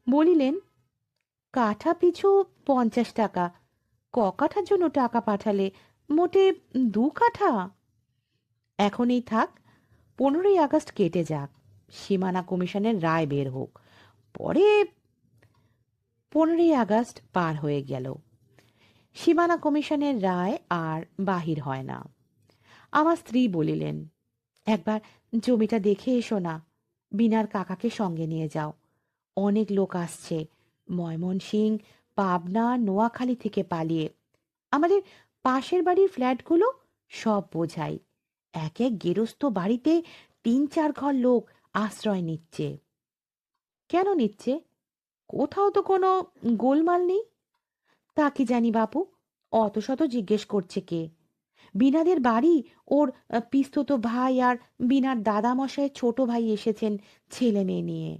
বলিলেন, কাঠা পিছু 50 টাকা। ক কাঠার জন্য টাকা পাঠালে? মোটে 2 কাঠা। এখনই থাক, 15ই আগস্ট কেটে যাক, সীমানা কমিশনের রায় বের হোক, পরে। 15ই আগস্ট পার হয়ে গেল, সীমানা কমিশনের রায় আর বাহির হয় না। আমার স্ত্রী বলিলেন, একবার জমিটা দেখে এসো না, বিনার কাকাকে সঙ্গে নিয়ে যাও। অনেক লোক আসছে, ময়মনসিং, পাবনা, নোয়াখালী থেকে পালিয়ে। আমাদের পাশের বাড়ির ফ্ল্যাটগুলো সব বোঝাই। এক এক গেরস্ত বাড়িতে 3-4 ঘর লোক আশ্রয় নিচ্ছে। কেন নিচ্ছে? কোথাও তো কোনো গোলমাল নেই। তা কি জানি বাপু, অত শত জিজ্ঞেস করছে কে? বিনাদের বাড়ি, ওর পিস্তত ভাই আর বিনার দাদামশাইয়ের ছোট ভাই এসেছেন ছেলে মেয়ে নিয়ে।